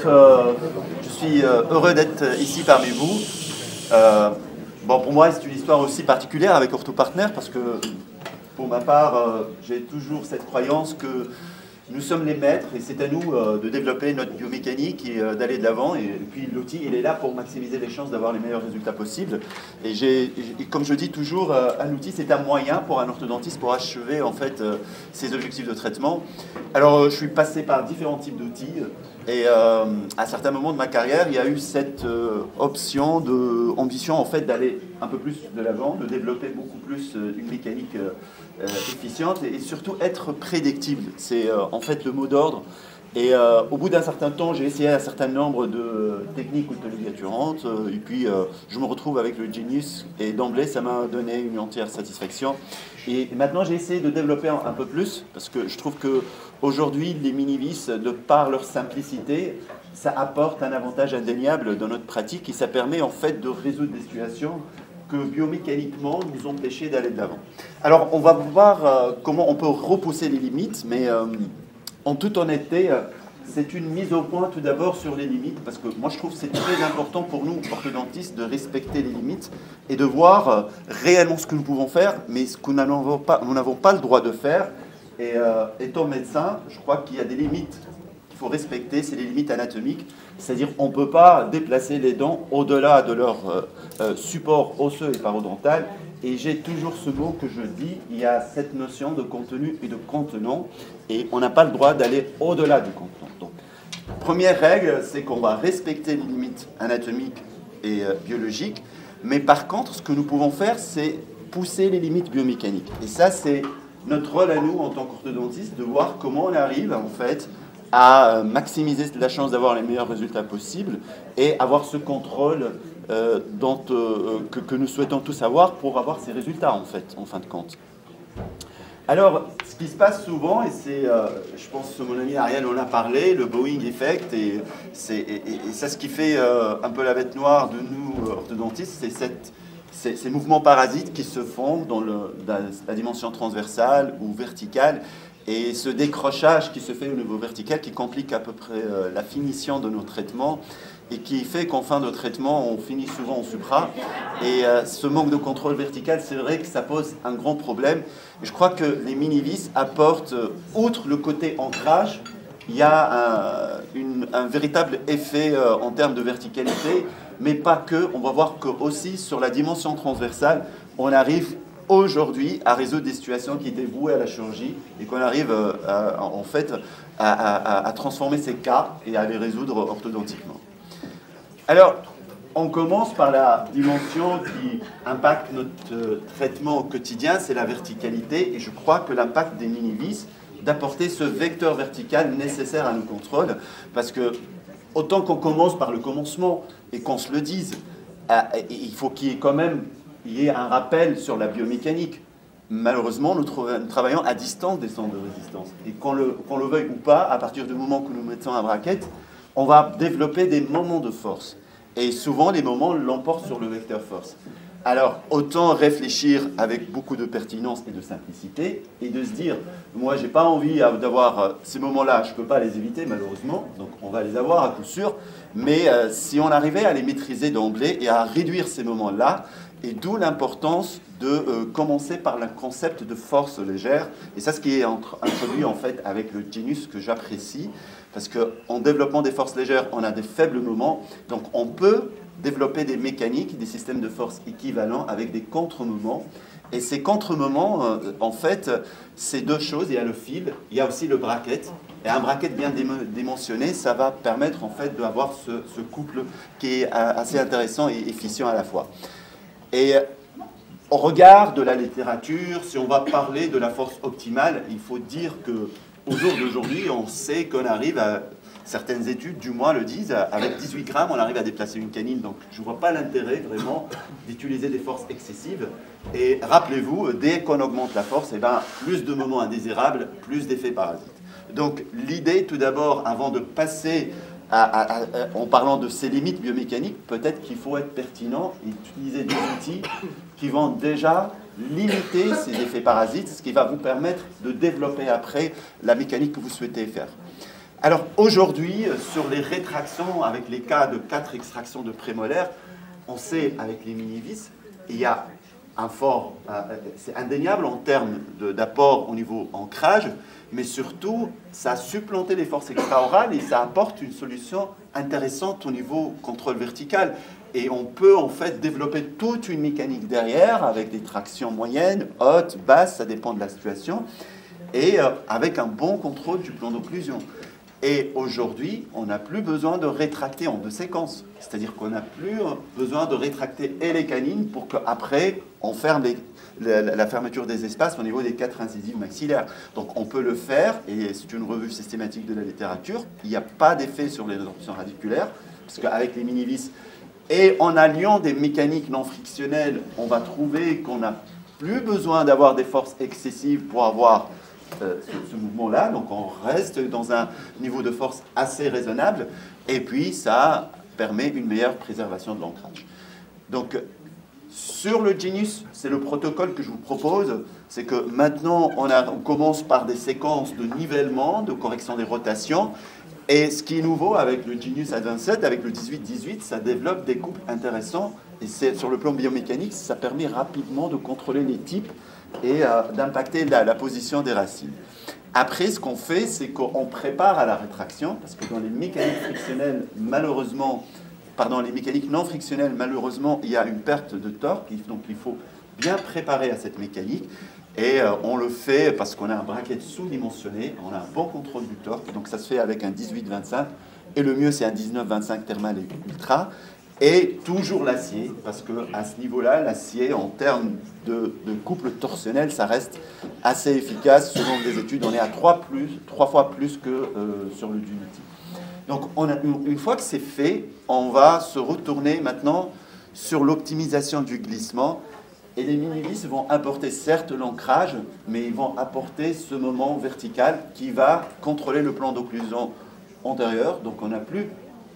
je suis heureux d'être ici parmi vous. Bon, pour moi, c'est une histoire aussi particulière avec OrthoPartner parce que, pour ma part, j'ai toujours cette croyance que nous sommes les maîtres et c'est à nous de développer notre biomécanique et d'aller de l'avant. Et puis l'outil, il est là pour maximiser les chances d'avoir les meilleurs résultats possibles. Et comme je dis toujours, un outil, c'est un moyen pour un orthodontiste pour achever en fait ses objectifs de traitement. Alors, je suis passé par différents types d'outils. Et à certains moments de ma carrière, il y a eu cette ambition en fait d'aller un peu plus de l'avant, de développer beaucoup plus une mécanique efficiente et surtout être prédictible. C'est en fait le mot d'ordre. Et au bout d'un certain temps, j'ai essayé un certain nombre de techniques autoligaturantes et puis je me retrouve avec le Genius et d'emblée, ça m'a donné une entière satisfaction. Et maintenant, j'ai essayé de développer un peu plus parce que je trouve que aujourd'hui, les mini-vis, de par leur simplicité, ça apporte un avantage indéniable dans notre pratique et ça permet en fait de résoudre des situations que biomécaniquement nous empêchaient d'aller de l'avant. Alors, on va voir comment on peut repousser les limites, mais en toute honnêteté, c'est une mise au point tout d'abord sur les limites, parce que moi je trouve que c'est très important pour nous, orthodontistes, de respecter les limites et de voir réellement ce que nous pouvons faire, mais ce que nous n'avons pas le droit de faire. Et étant médecin, je crois qu'il y a des limites qu'il faut respecter, c'est les limites anatomiques, c'est-à-dire on ne peut pas déplacer les dents au-delà de leur support osseux et parodontal. Et j'ai toujours ce mot que je dis, il y a cette notion de contenu et de contenant, et on n'a pas le droit d'aller au-delà du contenant. Donc, première règle, c'est qu'on va respecter les limites anatomiques et biologiques, mais par contre, ce que nous pouvons faire, c'est pousser les limites biomécaniques. Et ça, c'est notre rôle à nous, en tant qu'orthodontiste, de voir comment on arrive, en fait, à maximiser la chance d'avoir les meilleurs résultats possibles et avoir ce contrôle que nous souhaitons tous avoir pour avoir ces résultats, en fait, en fin de compte. Alors, ce qui se passe souvent, et c'est, je pense que mon ami Ariel en a parlé, le Boeing Effect, et ça, ce qui fait un peu la bête noire de nous, orthodontistes, c'est ces mouvements parasites qui se font dans la dimension transversale ou verticale, et ce décrochage qui se fait au niveau vertical qui complique à peu près la finition de nos traitements et qui fait qu'en fin de traitement, on finit souvent en supra. Et ce manque de contrôle vertical, c'est vrai que ça pose un grand problème. Et je crois que les mini-vis apportent, outre le côté ancrage, il y a un véritable effet en termes de verticalité, mais pas que. On va voir que aussi sur la dimension transversale, on arrive aujourd'hui à résoudre des situations qui étaient vouées à la chirurgie et qu'on arrive en fait à transformer ces cas et à les résoudre orthodontiquement. Alors, on commence par la dimension qui impacte notre traitement au quotidien, c'est la verticalité, et je crois que l'impact des mini-vis, d'apporter ce vecteur vertical nécessaire à nos contrôles, parce que autant qu'on commence par le commencement et qu'on se le dise, il faut qu'il y ait quand même un rappel sur la biomécanique. Malheureusement, nous travaillons à distance des centres de résistance. Et qu'on le veuille ou pas, à partir du moment que nous mettons un bracket, on va développer des moments de force. Et souvent, les moments l'emportent sur le vecteur force. Alors, autant réfléchir avec beaucoup de pertinence et de simplicité, et de se dire, moi, j'ai pas envie d'avoir ces moments-là, je ne peux pas les éviter, malheureusement, donc on va les avoir à coup sûr, mais si on arrivait à les maîtriser d'emblée et à réduire ces moments-là, et d'où l'importance de commencer par le concept de force légère. Et ça, ce qui est introduit en fait avec le Genius, que j'apprécie, parce qu'en développement des forces légères, on a des faibles moments, donc on peut développer des mécaniques, des systèmes de force équivalents avec des contre-moments. Et ces contre-moments, en fait, c'est deux choses. Il y a le fil, il y a aussi le bracket. Et un bracket bien dimensionné, ça va permettre en fait d'avoir ce couple qui est assez intéressant et efficient à la fois. Et au regard de la littérature, si on va parler de la force optimale, il faut dire qu'au jour d'aujourd'hui, on sait qu'on arrive à, certaines études du moins le disent, avec 18 grammes, on arrive à déplacer une canine. Donc je ne vois pas l'intérêt vraiment d'utiliser des forces excessives. Et rappelez-vous, dès qu'on augmente la force, eh ben, plus de moments indésirables, plus d'effets parasites. Donc l'idée, tout d'abord, avant de passer en parlant de ces limites biomécaniques, peut-être qu'il faut être pertinent et utiliser des outils qui vont déjà limiter ces effets parasites, ce qui va vous permettre de développer après la mécanique que vous souhaitez faire. Alors aujourd'hui, sur les rétractions, avec les cas de 4 extractions de prémolaires, on sait avec les mini-vis, il y a un fort, c'est indéniable en termes d'apport au niveau ancrage, mais surtout, ça a supplanté les forces extra-orales et ça apporte une solution intéressante au niveau contrôle vertical. Et on peut en fait développer toute une mécanique derrière avec des tractions moyennes, hautes, basses, ça dépend de la situation, et avec un bon contrôle du plan d'occlusion. Et aujourd'hui, on n'a plus besoin de rétracter en 2 séquences. C'est-à-dire qu'on n'a plus besoin de rétracter et les canines pour qu'après, on ferme la fermeture des espaces au niveau des 4 incisives maxillaires. Donc on peut le faire, et c'est une revue systématique de la littérature. Il n'y a pas d'effet sur les résorptions radiculaires, parce qu'avec les mini-vis, et en alliant des mécaniques non frictionnelles, on va trouver qu'on n'a plus besoin d'avoir des forces excessives pour avoir ce mouvement-là, donc on reste dans un niveau de force assez raisonnable, et puis ça permet une meilleure préservation de l'ancrage. Donc sur le Genius, c'est le protocole que je vous propose, c'est que maintenant on commence par des séquences de nivellement, de correction des rotations, et ce qui est nouveau avec le Genius Advanced, avec le 18-18, ça développe des couples intéressants, et sur le plan biomécanique, ça permet rapidement de contrôler les types et d'impacter la position des racines. Après, ce qu'on fait, c'est qu'on prépare à la rétraction, parce que dans les mécaniques frictionnelles, malheureusement, pardon, les mécaniques non frictionnelles, malheureusement, il y a une perte de torque, donc il faut bien préparer à cette mécanique, et on le fait parce qu'on a un bracket sous-dimensionné, on a un bon contrôle du torque, donc ça se fait avec un 18-25, et le mieux c'est un 19-25 thermal et ultra, et toujours l'acier, parce qu'à ce niveau-là, l'acier, en termes de couple torsionnel, ça reste assez efficace. Selon des études, on est à 3 fois plus que sur le Unity. Donc, une fois que c'est fait, on va se retourner maintenant sur l'optimisation du glissement. Et les mini-vis vont apporter certes l'ancrage, mais ils vont apporter ce moment vertical qui va contrôler le plan d'occlusion antérieur. Donc, on n'a plus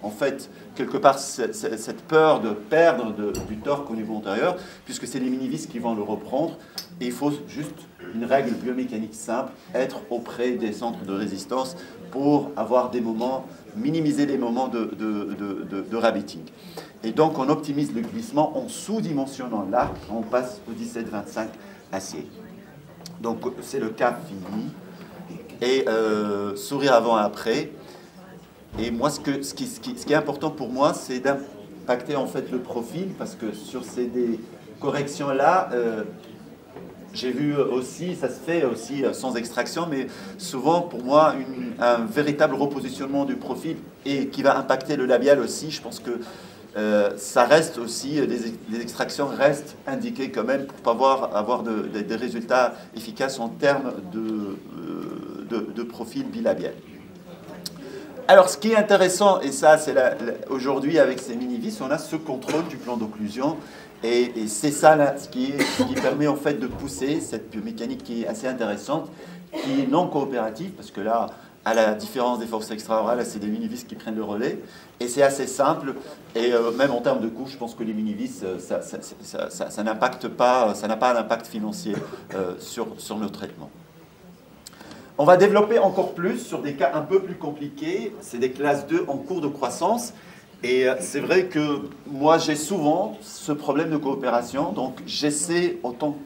en fait, quelque part, cette peur de perdre du torque au niveau antérieur, puisque c'est les mini-vis qui vont le reprendre. Et il faut juste une règle biomécanique simple, être auprès des centres de résistance pour avoir des moments, minimiser les moments de rabbiting. Et donc, on optimise le glissement en sous-dimensionnant l'arc, on passe au 17-25 acier. Donc, c'est le cas fini. Et sourire avant et après. Et moi, ce qui est important pour moi, c'est d'impacter en fait le profil, parce que sur ces corrections-là, j'ai vu aussi, ça se fait aussi sans extraction, mais souvent pour moi, un véritable repositionnement du profil et qui va impacter le labial aussi. Je pense que ça reste aussi, les extractions restent indiquées quand même pour pouvoir avoir des résultats efficaces en termes de profil bilabial. Alors, ce qui est intéressant, et ça, c'est aujourd'hui avec ces mini-vis, on a ce contrôle du plan d'occlusion, et c'est ça là, ce qui permet en fait de pousser cette biomécanique qui est assez intéressante, qui est non coopérative, parce que là, à la différence des forces extra-orales, c'est des mini-vis qui prennent le relais, et c'est assez simple, et même en termes de coût, je pense que les mini-vis, ça n'impacte pas, ça n'a pas un impact financier sur nos traitements. On va développer encore plus sur des cas un peu plus compliqués. C'est des classes 2 en cours de croissance. Et c'est vrai que moi, j'ai souvent ce problème de coopération. Donc, j'essaie autant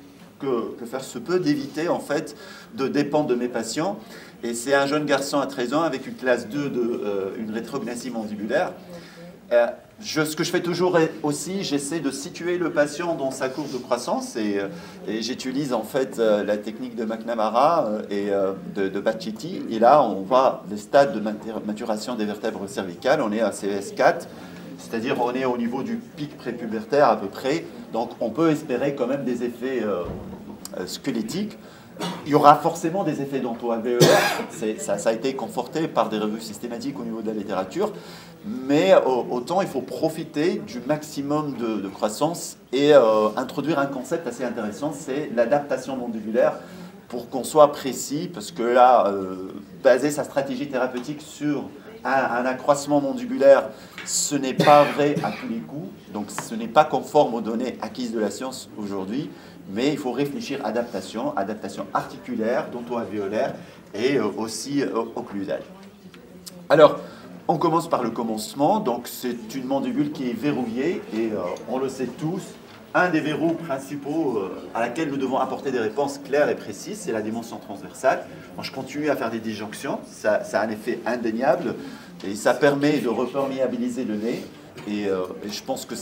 que faire se peut d'éviter, en fait, de dépendre de mes patients. Et c'est un jeune garçon à 13 ans avec une classe 2 une rétrognathie mandibulaire. Ce que je fais toujours aussi, j'essaie de situer le patient dans sa courbe de croissance et j'utilise en fait la technique de McNamara et de Bacchetti. Et là, on voit les stades de maturation des vertèbres cervicales. On est à CS4, c'est-à-dire on est au niveau du pic prépubertaire à peu près. Donc on peut espérer quand même des effets squelettiques. Il y aura forcément des effets dento-alvéolaires, ça a été conforté par des revues systématiques au niveau de la littérature, mais autant il faut profiter du maximum de croissance et introduire un concept assez intéressant, c'est l'adaptation mandibulaire, pour qu'on soit précis, parce que là, baser sa stratégie thérapeutique sur un accroissement mandibulaire, ce n'est pas vrai à tous les coups, donc ce n'est pas conforme aux données acquises de la science aujourd'hui, mais il faut réfléchir adaptation articulaire, dento-alvéolaire et aussi occlusale. Alors, on commence par le commencement. Donc, c'est une mandibule qui est verrouillée et on le sait tous. Un des verrous principaux à laquelle nous devons apporter des réponses claires et précises, c'est la dimension transversale. Moi, je continue à faire des disjonctions. Ça a un effet indéniable et ça permet de reperméabiliser le nez. Et je pense que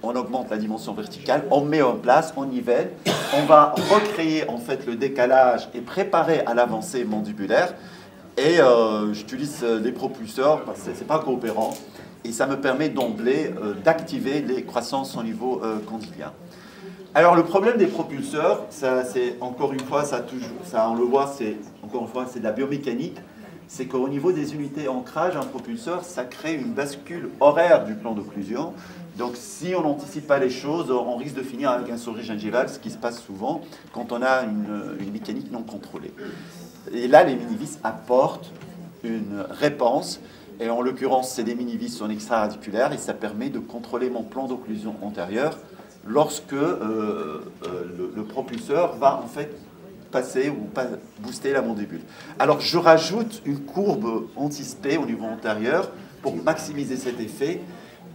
on augmente la dimension verticale, on met en place, on nivelle, on va recréer en fait le décalage et préparer à l'avancée mandibulaire. Et j'utilise des propulseurs parce que c'est pas coopérant et ça me permet d'emblée d'activer les croissances au niveau condylien. Alors le problème des propulseurs, ça c'est encore une fois, ça on le voit, c'est encore une fois c'est de la biomécanique. C'est qu'au niveau des unités ancrage, un propulseur, ça crée une bascule horaire du plan d'occlusion. Donc si on n'anticipe pas les choses, on risque de finir avec un sourire gingival, ce qui se passe souvent quand on a une mécanique non contrôlée. Et là, les mini-vis apportent une réponse, et en l'occurrence, c'est des mini-vis en extra-radiculaire, et ça permet de contrôler mon plan d'occlusion antérieure lorsque le propulseur va en fait passer ou pas booster la mandibule. Alors je rajoute une courbe anticipée au niveau antérieur pour maximiser cet effet.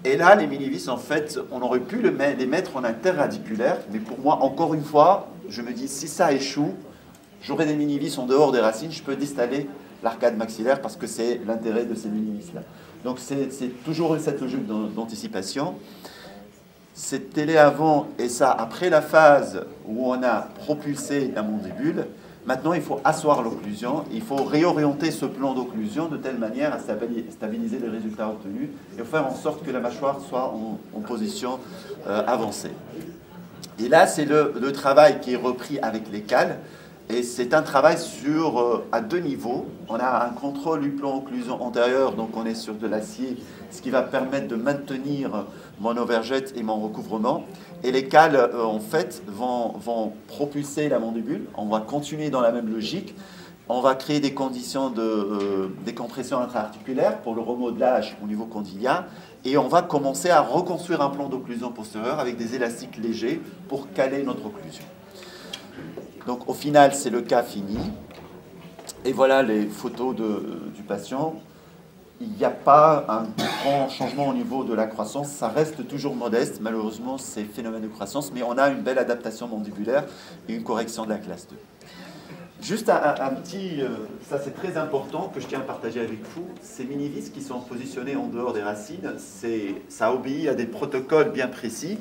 Et là, les mini-vis, en fait, on aurait pu les mettre en interradiculaire, mais pour moi, encore une fois, je me dis, si ça échoue, j'aurai des mini-vis en dehors des racines, je peux distaller l'arcade maxillaire parce que c'est l'intérêt de ces mini-vis-là. Donc c'est toujours cette logique d'anticipation. Cette télé avant et ça après la phase où on a propulsé la mandibule, maintenant il faut asseoir l'occlusion, il faut réorienter ce plan d'occlusion de telle manière à stabiliser les résultats obtenus et faire en sorte que la mâchoire soit en position avancée. Et là c'est le travail qui est repris avec les cales. Et c'est un travail à deux niveaux. On a un contrôle du plan occlusion antérieure, donc on est sur de l'acier, ce qui va permettre de maintenir mon overjet et mon recouvrement. Et les cales, en fait, vont propulser la mandibule. On va continuer dans la même logique. On va créer des conditions de décompression intra-articulaire pour le remodelage au niveau condylien. Et on va commencer à reconstruire un plan d'occlusion postérieure avec des élastiques légers pour caler notre occlusion. Donc au final, c'est le cas fini. Et voilà les photos du patient. Il n'y a pas un grand changement au niveau de la croissance. Ça reste toujours modeste, malheureusement, ces phénomènes de croissance. Mais on a une belle adaptation mandibulaire et une correction de la classe 2. Juste un petit... ça, c'est très important que je tiens à partager avec vous. Ces mini-vis qui sont positionnés en dehors des racines, ça obéit à des protocoles bien précis.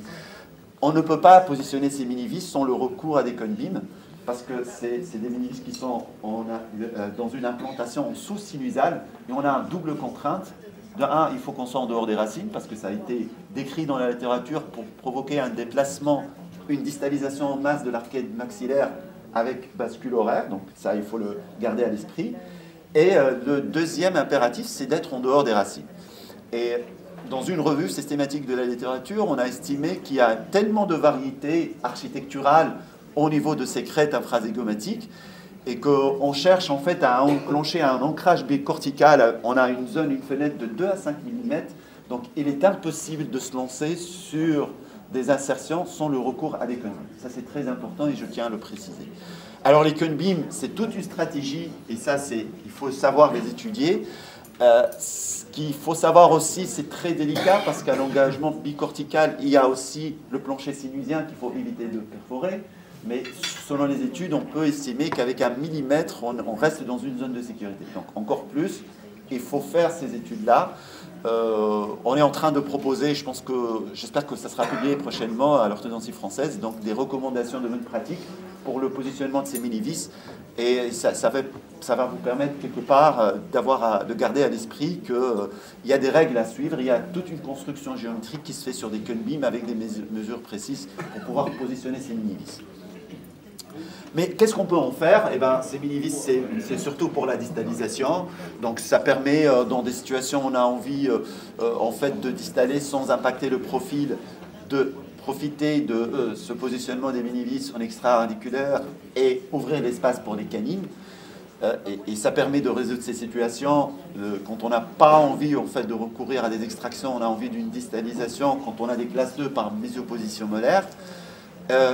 On ne peut pas positionner ces mini-vis sans le recours à des cone beams. Parce que c'est des mini-vis qui sont dans une implantation en sous-sinusale, et on a une double contrainte. De un, il faut qu'on soit en dehors des racines, parce que ça a été décrit dans la littérature pour provoquer un déplacement, une distalisation en masse de l'arcade maxillaire avec bascule horaire, donc ça, il faut le garder à l'esprit. Et le deuxième impératif, c'est d'être en dehors des racines. Et dans une revue systématique de la littérature, on a estimé qu'il y a tellement de variétés architecturales au niveau de ces crêtes infrazygomatiques et qu'on cherche en fait à enclencher un ancrage bicortical. On a une fenêtre de 2 à 5 mm, donc il est impossible de se lancer sur des insertions sans le recours à des cone beams. Ça c'est très important et je tiens à le préciser. Alors les cone beams, c'est toute une stratégie et ça il faut savoir les étudier. Ce qu'il faut savoir aussi, c'est très délicat parce qu'à l'engagement bicortical, il y a aussi le plancher sinusien qu'il faut éviter de perforer. Mais selon les études, on peut estimer qu'avec 1 millimètre, on reste dans une zone de sécurité. Donc encore plus, il faut faire ces études-là. On est en train de proposer, j'espère que ça sera publié prochainement à l'orthodontie française, donc des recommandations de bonne pratique pour le positionnement de ces mini-vis. Et ça va vous permettre quelque part de garder à l'esprit qu'il y a des règles à suivre, il y a toute une construction géométrique qui se fait sur des cone beams avec des mesures précises pour pouvoir positionner ces mini-vis. Mais qu'est-ce qu'on peut en faire? Eh ben, ces mini-vis, c'est surtout pour la distalisation. Donc ça permet, dans des situations où on a envie en fait, de distaller sans impacter le profil, de profiter de ce positionnement des mini-vis en extra-radiculaire et ouvrir l'espace pour les canines. Et ça permet de résoudre ces situations quand on n'a pas envie en fait, de recourir à des extractions, on a envie d'une distalisation quand on a des classes 2 par mésioposition molaire.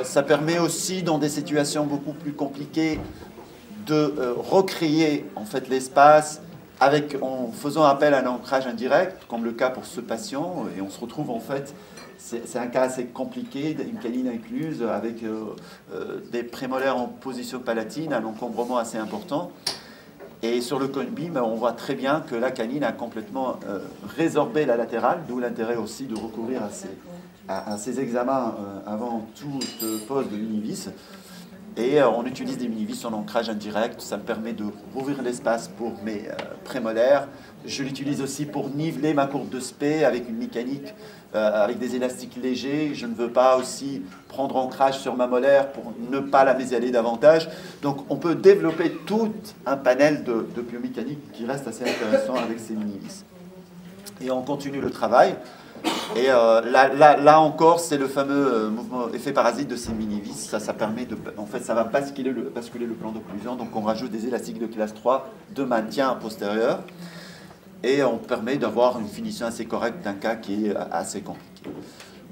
Ça permet aussi, dans des situations beaucoup plus compliquées, de recréer en fait, l'espace en faisant appel à un ancrage indirect, comme le cas pour ce patient, et on se retrouve en fait, c'est un cas assez compliqué, une canine incluse avec des prémolaires en position palatine, un encombrement assez important. Et sur le cone beam, on voit très bien que la canine a complètement résorbé la latérale, d'où l'intérêt aussi de recourir à ces examens avant toute pose de mini-vis. Et on utilise des mini-vis en ancrage indirect, ça me permet de rouvrir l'espace pour mes prémolaires. Je l'utilise aussi pour niveler ma courbe de spé avec une mécanique, avec des élastiques légers. Je ne veux pas aussi prendre ancrage sur ma molaire pour ne pas la mésialer davantage. Donc on peut développer tout un panel de biomécanique qui reste assez intéressant avec ces mini-vis. Et on continue le travail. Et là encore, c'est le fameux mouvement effet parasite de ces mini-vis. Ça permet de, en fait, ça va basculer le plan d'occlusion. Donc, on rajoute des élastiques de classe 3 de maintien postérieur, et on permet d'avoir une finition assez correcte d'un cas qui est assez compliqué.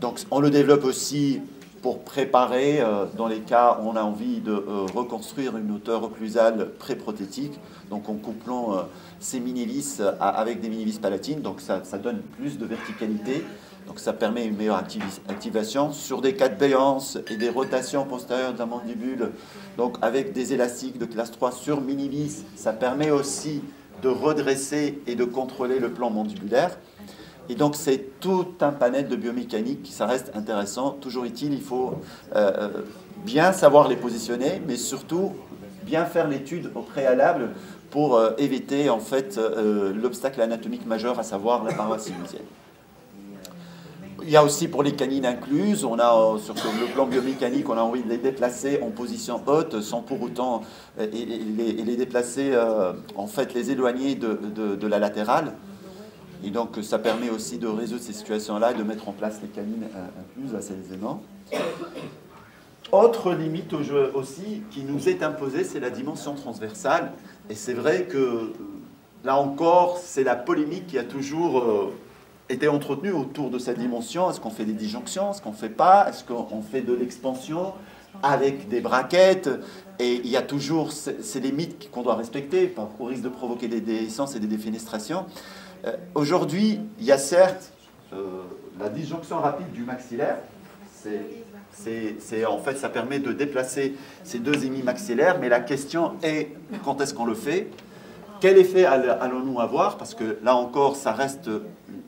Donc, on le développe aussi pour préparer dans les cas où on a envie de reconstruire une hauteur occlusale pré-prothétique. Donc, en couplant ces mini-vis avec des mini-vis palatines, donc ça donne plus de verticalité. Donc, ça permet une meilleure activation sur des cas de béance et des rotations postérieures de la mandibule. Donc, avec des élastiques de classe 3 sur mini-vis, ça permet aussi de redresser et de contrôler le plan mandibulaire. Et donc, c'est tout un panel de biomécanique, ça reste intéressant. Toujours utile, il faut bien savoir les positionner, mais surtout bien faire l'étude au préalable pour éviter en fait l'obstacle anatomique majeur, à savoir la paroi sinusienne. Il y a aussi pour les canines incluses, on a sur le plan biomécanique, on a envie de les déplacer en position haute sans pour autant les déplacer, en fait les éloigner de la latérale. Et donc, ça permet aussi de résoudre ces situations-là et de mettre en place les canines incluses assez aisément. Autre limite au jeu aussi qui nous est imposée, c'est la dimension transversale. Et c'est vrai que, là encore, c'est la polémique qui a toujours été entretenue autour de cette dimension. Est-ce qu'on fait des disjonctions? Est-ce qu'on ne fait pas? Est-ce qu'on fait de l'expansion avec des braquettes? Et il y a toujours ces limites qu'on doit respecter, au risque de provoquer des déhiscences et des défenestrations. Aujourd'hui, il y a certes la disjonction rapide du maxillaire. En fait, ça permet de déplacer ces deux émis maxillaires, mais la question est quand est-ce qu'on le fait? Quel effet allons-nous avoir? Parce que là encore, ça reste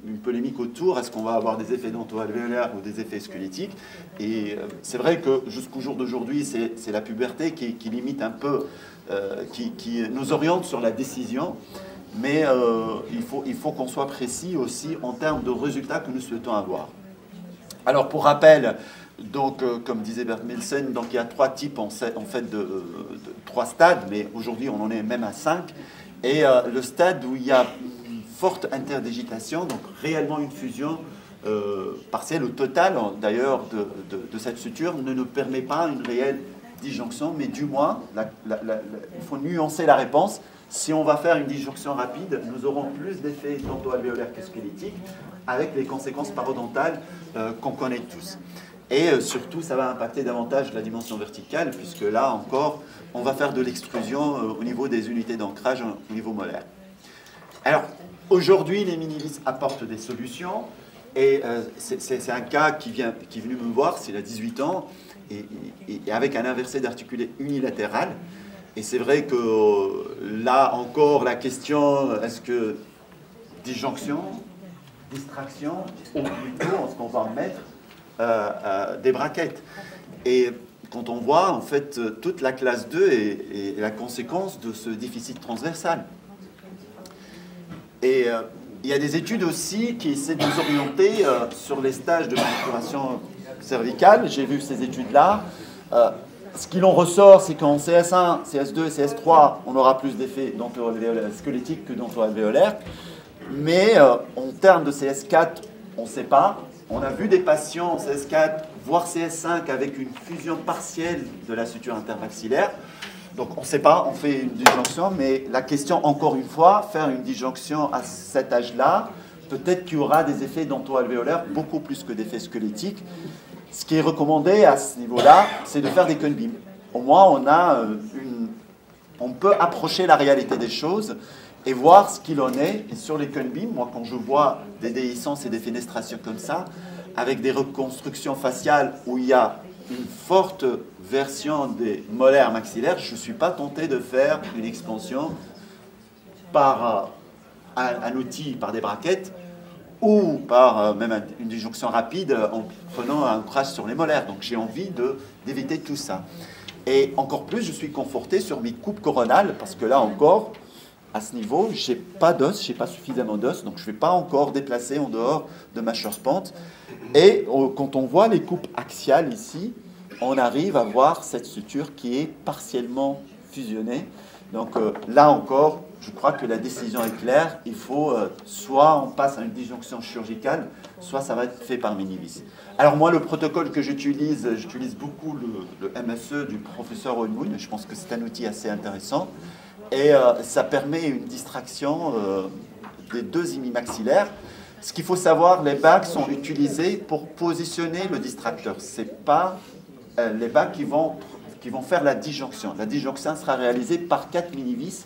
une polémique autour. Est-ce qu'on va avoir des effets dento-alvéolaires ou des effets squelettiques? Et c'est vrai que jusqu'au jour d'aujourd'hui, c'est la puberté qui limite un peu, qui nous oriente sur la décision. Mais il faut qu'on soit précis aussi en termes de résultats que nous souhaitons avoir. Alors, pour rappel, donc, comme disait Bert Nielsen, donc il y a trois types en fait de trois stades, mais aujourd'hui on en est même à 5. Et le stade où il y a une forte interdigitation, donc réellement une fusion partielle ou totale, d'ailleurs, de cette suture, ne nous permet pas une réelle disjonction, mais du moins, il faut nuancer la réponse. Si on va faire une disjonction rapide, nous aurons plus d'effets dento-alvéolaires que squelettiques, avec les conséquences parodontales qu'on connaît tous. Et surtout, ça va impacter davantage la dimension verticale, puisque là encore, on va faire de l'extrusion au niveau des unités d'ancrage au niveau molaire. Alors, aujourd'hui, les mini-vis apportent des solutions, et c'est un cas qui est venu me voir, il a 18 ans, et avec un inversé d'articulé unilatéral. Et c'est vrai que là encore, la question, est-ce que disjonction, distraction, ou plutôt, est-ce qu'on va en mettre des braquettes? Et quand on voit, en fait, toute la classe 2 est la conséquence de ce déficit transversal. Et il y a des études aussi qui essaient de nous orienter sur les stages de fracturation cervicale. J'ai vu ces études-là. Ce qu'il en ressort, c'est qu'en CS1, CS2 et CS3, on aura plus d'effets squelettiques que dento-alvéolaires. Mais en termes de CS4, on ne sait pas. On a vu des patients en CS4, voire CS5, avec une fusion partielle de la suture intermaxillaire. Donc on ne sait pas, on fait une disjonction, mais la question, encore une fois, faire une disjonction à cet âge-là, peut-être qu'il y aura des effets dento-alvéolaires, beaucoup plus que d'effets squelettiques. Ce qui est recommandé à ce niveau-là, c'est de faire des cone beams. Au moins, on peut approcher la réalité des choses et voir ce qu'il en est. Et sur les Kunbeam, moi, quand je vois des déhiscences et des fenestrations comme ça, avec des reconstructions faciales où il y a une forte version des molaires maxillaires, je ne suis pas tenté de faire une expansion par un outil, par des braquettes, ou par même une disjonction rapide en prenant un crash sur les molaires. Donc j'ai envie d'éviter tout ça. Et encore plus, je suis conforté sur mes coupes coronales, parce que là encore, à ce niveau, je n'ai pas d'os, je n'ai pas suffisamment d'os, donc je ne vais pas encore déplacer en dehors de ma charpente. Et quand on voit les coupes axiales ici, on arrive à voir cette suture qui est partiellement fusionnée. Donc là encore, je crois que la décision est claire. Il faut soit on passe à une disjonction chirurgicale, soit ça va être fait par mini-vis. Alors moi, le protocole que j'utilise beaucoup le MSE du professeur Olmoun. Je pense que c'est un outil assez intéressant. Et ça permet une distraction des deux imimaxillaires. Ce qu'il faut savoir, les bagues sont utilisées pour positionner le distracteur. Ce n'est pas les bagues qui vont faire la disjonction. La disjonction sera réalisée par 4 mini-vis.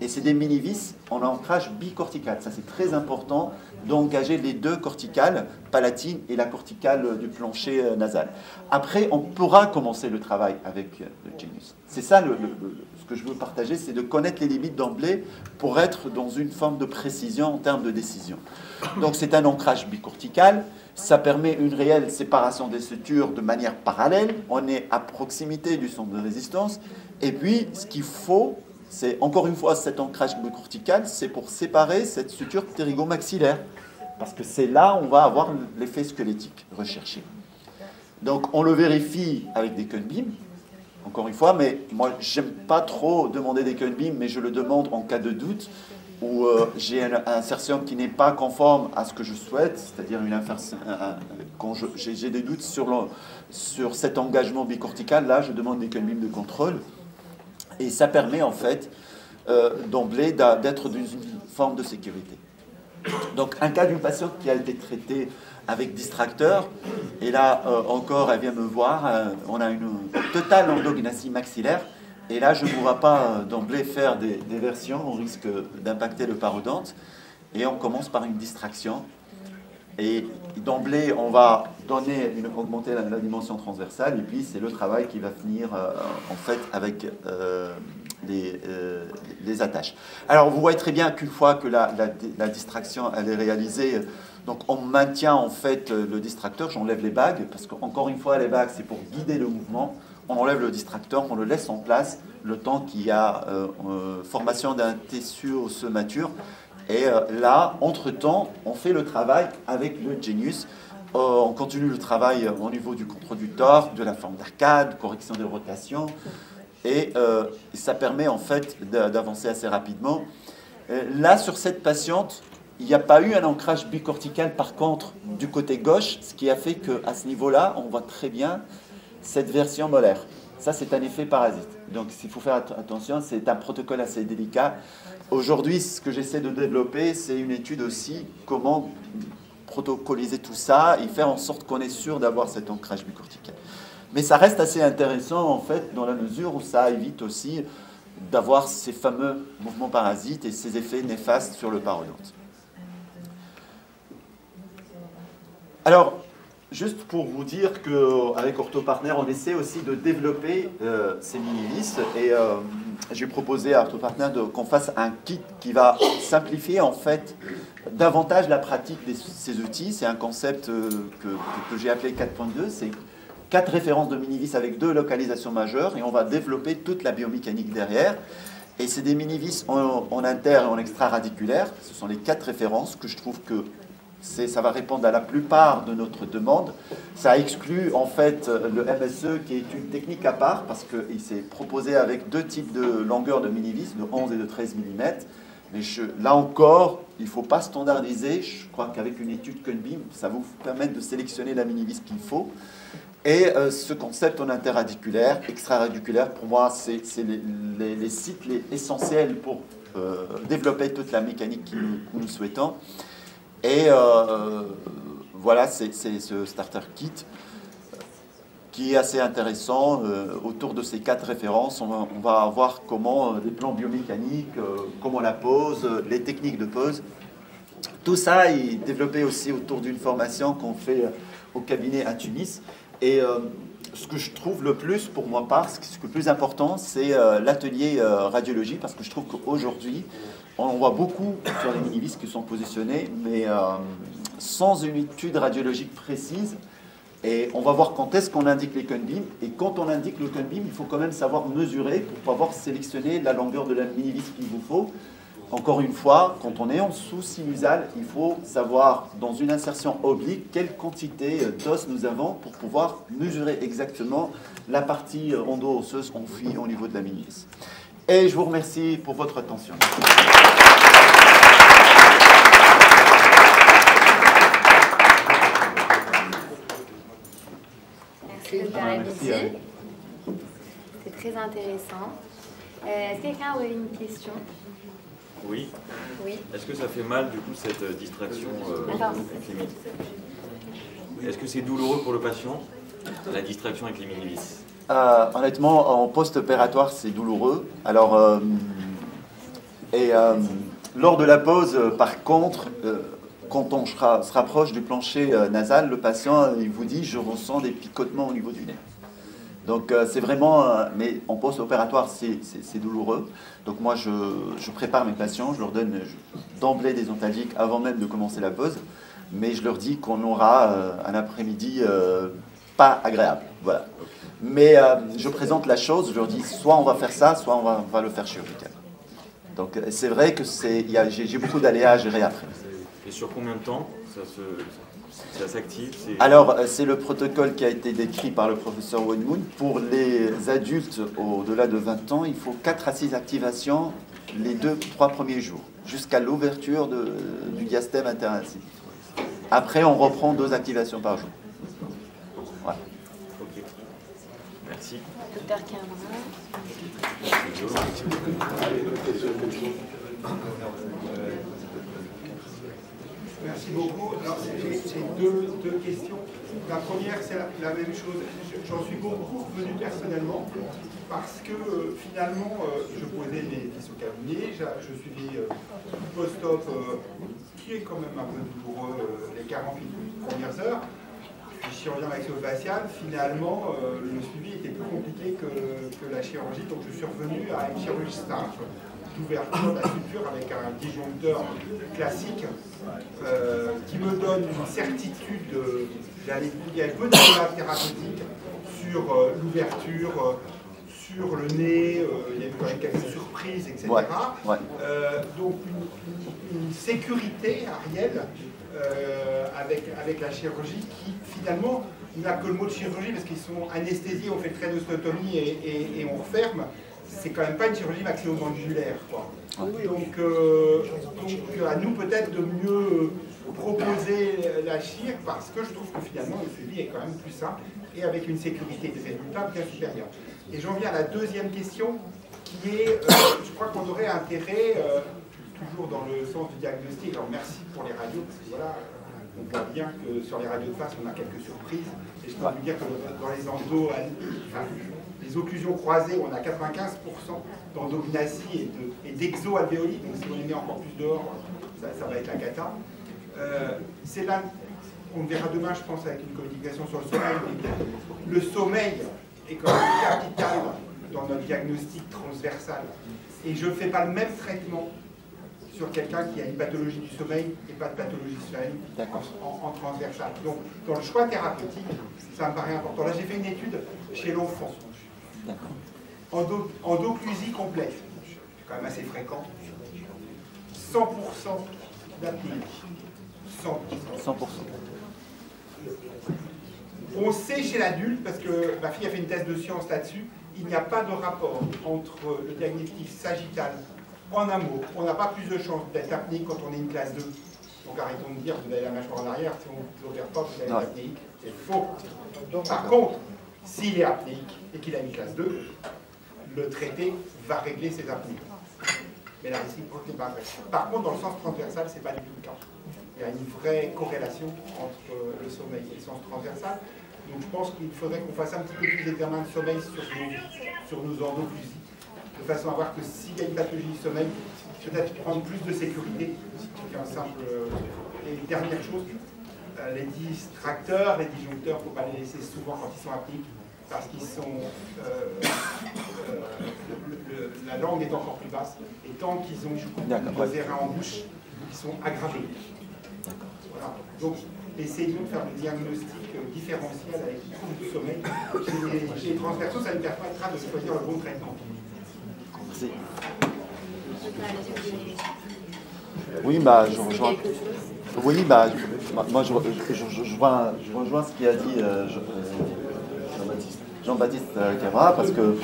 Et c'est des mini-vis en ancrage bicortical. Ça, c'est très important d'engager les deux corticales, palatine et la corticale du plancher nasal. Après, on pourra commencer le travail avec le Genius. C'est ça ce que je veux partager, c'est de connaître les limites d'emblée pour être dans une forme de précision en termes de décision. Donc, c'est un ancrage bicortical. Ça permet une réelle séparation des sutures de manière parallèle. On est à proximité du centre de résistance. Et puis, ce qu'il faut, c'est encore une fois cet ancrage bicortical, c'est pour séparer cette suture ptérygomaxillaire. Parce que c'est là où on va avoir l'effet squelettique recherché. Donc, on le vérifie avec des Kunbeam, encore une fois, mais moi, j'aime pas trop demander des Kunbeam, mais je le demande en cas de doute, où j'ai une insertion qui n'est pas conforme à ce que je souhaite, c'est-à-dire une insertion, quand j'ai des doutes sur cet engagement bicortical, là, je demande des Kunbeam de contrôle. Et ça permet, en fait, d'emblée, d'être dans une forme de sécurité. Donc, un cas d'une patiente qui a été traitée avec distracteur, et là, encore, elle vient me voir, on a une totale endognathie maxillaire, et là, je ne pourrai pas d'emblée faire des versions, on risque d'impacter le parodonte, et on commence par une distraction. Et d'emblée, on va augmenter la dimension transversale, et puis c'est le travail qui va finir en fait avec les attaches. Alors vous voyez très bien qu'une fois que la distraction elle est réalisée, donc on maintient en fait le distracteur, j'enlève les bagues, parce qu'encore une fois les bagues c'est pour guider le mouvement, on enlève le distracteur, on le laisse en place le temps qu'il y a formation d'un tissu osseux mature. Et là, entre-temps, on fait le travail avec le Genius. On continue le travail au niveau du contrôle du torse, de la forme d'arcade, correction des rotations. Et ça permet en fait d'avancer assez rapidement. Là, sur cette patiente, il n'y a pas eu un ancrage bicortical par contre du côté gauche, ce qui a fait qu'à ce niveau-là, on voit très bien cette version molaire. Ça, c'est un effet parasite. Donc, il faut faire attention, c'est un protocole assez délicat. Aujourd'hui, ce que j'essaie de développer, c'est une étude aussi, comment protocoliser tout ça et faire en sorte qu'on est sûr d'avoir cet ancrage bicortical. Mais ça reste assez intéressant, en fait, dans la mesure où ça évite aussi d'avoir ces fameux mouvements parasites et ces effets néfastes sur le parodonte. Alors, juste pour vous dire qu'avec OrthoPartner, on essaie aussi de développer ces mini-vis. Et j'ai proposé à OrthoPartner qu'on fasse un kit qui va simplifier en fait davantage la pratique de ces outils. C'est un concept que j'ai appelé 4.2. C'est 4 références de mini-vis avec 2 localisations majeures. Et on va développer toute la biomécanique derrière. Et c'est des mini-vis en inter et en extra-radiculaire. Ce sont les 4 références que je trouve que ça va répondre à la plupart de notre demande. Ça exclut en fait le MSE qui est une technique à part parce qu'il s'est proposé avec 2 types de longueur de mini-vis, de 11 et de 13 mm. Mais là encore, il ne faut pas standardiser. Je crois qu'avec une étude Kunbeam, ça va vous permettre de sélectionner la mini-vis qu'il faut. Et ce concept en interradiculaire, extraradiculaire, pour moi, c'est les sites essentiels pour développer toute la mécanique que nous souhaitons. Et voilà, c'est ce starter kit qui est assez intéressant. Autour de ces 4 références, on va voir comment les plans biomécaniques, comment la pose, les techniques de pose. Tout ça est développé aussi autour d'une formation qu'on fait au cabinet à Tunis. Et ce que je trouve le plus, pour moi, ce qui est le plus important, c'est l'atelier radiologie, parce que je trouve qu'aujourd'hui, on voit beaucoup sur les mini-vis qui sont positionnés, mais sans une étude radiologique précise. Et on va voir quand est-ce qu'on indique les cone beams. Et quand on indique le cone beam, il faut quand même savoir mesurer pour pouvoir sélectionner la longueur de la mini-vis qu'il vous faut. Encore une fois, quand on est en sous-sinusal, il faut savoir, dans une insertion oblique, quelle quantité d'os nous avons pour pouvoir mesurer exactement la partie endo-osseuse enfouie au niveau de la mini-vis. Et je vous remercie pour votre attention. Merci, Dr. Abidi. C'est très intéressant. Est-ce que quelqu'un aurait une question? Oui. Oui. Est-ce que ça fait mal, du coup, cette distraction clinique? Est-ce que c'est douloureux pour le patient, la distraction avec les mini-vis? Honnêtement, en post-opératoire, c'est douloureux. Alors, lors de la pause, par contre, quand on se rapproche du plancher nasal, le patient, il vous dit « je ressens des picotements au niveau du nez ». Donc c'est vraiment, mais en post-opératoire, c'est douloureux. Donc moi, je prépare mes patients, je leur donne d'emblée des antalgiques avant même de commencer la pause, mais je leur dis qu'on aura un après-midi pas agréable. Voilà. Mais je présente la chose, je leur dis soit on va faire ça, soit on va le faire chirurgical. Donc c'est vrai que j'ai beaucoup d'aléas à gérer après. Et sur combien de temps ça s'active? Alors, c'est le protocole qui a été décrit par le professeur Wenmoon. Pour les adultes au-delà de 20 ans, il faut 4 à 6 activations les 2-3 premiers jours, jusqu'à l'ouverture du diastème interincisif. Après, on reprend 2 activations par jour. Voilà. Ok. Merci. Dr. Cameron. Merci beaucoup. Alors, j'ai deux questions. La première, c'est la même chose. J'en suis beaucoup revenu personnellement parce que finalement, je posais mes questions au cabinet, je suivais un post-op qui est quand même un peu douloureux les 48 premières heures. Puis chirurgien maxillofacial, finalement, le suivi était plus compliqué que la chirurgie, donc je suis revenu à une chirurgie simple d'ouverture de la suture avec un disjoncteur classique qui me donne une certitude d'aller peu de thérapeutique sur l'ouverture, sur le nez, il y a eu quand même quelques surprises, etc. Ouais, ouais. Donc une sécurité Ariel avec la chirurgie qui finalement n'a que le mot de chirurgie parce qu'ils sont anesthésiés, on fait le trait d'ostotomie et on referme. C'est quand même pas une chirurgie maxillo-mandibulaire, quoi. Donc à nous peut-être de mieux proposer la chir parce que je trouve que finalement le suivi est quand même plus simple et avec une sécurité des résultats bien supérieure. Et j'en viens à la deuxième question qui est, je crois qu'on aurait intérêt, toujours dans le sens du diagnostic, alors merci pour les radios, parce que voilà, on voit bien que sur les radios de face on a quelques surprises, et je peux vous dire que dans les endos, les occlusions croisées, on a 95% d'endominatie et d'exo-alvéoli, donc si on les met encore plus dehors, ça va être la cata. C'est là, on verra demain, je pense, avec une communication sur le sommeil. Le sommeil est quand même capital dans notre diagnostic transversal. Et je ne fais pas le même traitement sur quelqu'un qui a une pathologie du sommeil et pas de pathologie du sommeil en transversal. Donc, dans le choix thérapeutique, ça me paraît important. Là, j'ai fait une étude chez l'enfant. Endoclusie complète, c'est quand même assez fréquent. 100% d'apnée. 100%. On sait chez l'adulte, parce que ma fille a fait une thèse de science là-dessus, il n'y a pas de rapport entre le diagnostic sagittal en amour. On n'a pas plus de chances d'être apnéique quand on est une classe 2. Donc arrêtons de dire que vous avez la mâchoire en arrière, si on ne regarde pas, vous avez apnéique. C'est faux. Par contre, s'il est apnéique et qu'il a une classe 2, le traité va régler ses apnées. Mais la réciproque n'est pas vraie. Par contre, dans le sens transversal, ce n'est pas du tout le cas. il y a une vraie corrélation entre le sommeil et le sens transversal. Donc je pense qu'il faudrait qu'on fasse un petit peu plus d'examens de sommeil sur nos endoclusies, de façon à voir que s'il y a une pathologie du sommeil, peut-être prendre plus de sécurité qu'un simple... Et dernière chose, les distracteurs, les disjoncteurs, il ne faut pas les laisser souvent quand ils sont apniques, parce qu'ils sont... la langue est encore plus basse, et tant qu'ils ont des reins en bouche, ils sont aggravés. Voilà. Donc, essayons de faire le diagnostic différentiel avec les troubles du sommeil. Chez les transversaux, ça nous permettra de choisir le bon traitement. Merci. Oui, bah, je rejoins. Oui, bah, moi, je rejoins ce qu'a dit Jean-Baptiste Cabra, parce que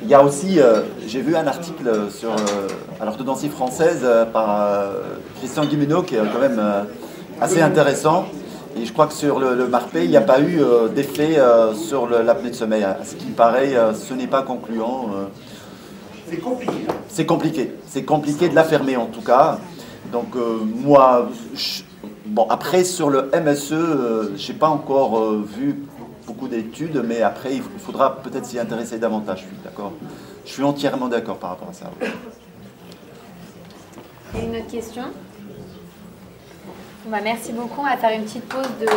il y a aussi, j'ai vu un article sur l'orthodontie française par Christian Guilleminault, qui est quand même assez intéressant. Et je crois que sur le MARPE, il n'y a pas eu d'effet sur l'apnée de sommeil. À ce qui paraît, ce n'est pas concluant. C'est compliqué. C'est compliqué. C'est compliqué de l'affirmer en tout cas. Donc moi, bon, après sur le MSE, je n'ai pas encore vu beaucoup d'études, mais après il faudra peut-être s'y intéresser davantage. Je suis entièrement d'accord par rapport à ça. Et une autre question? Bon, bah, merci beaucoup. On va faire une petite pause de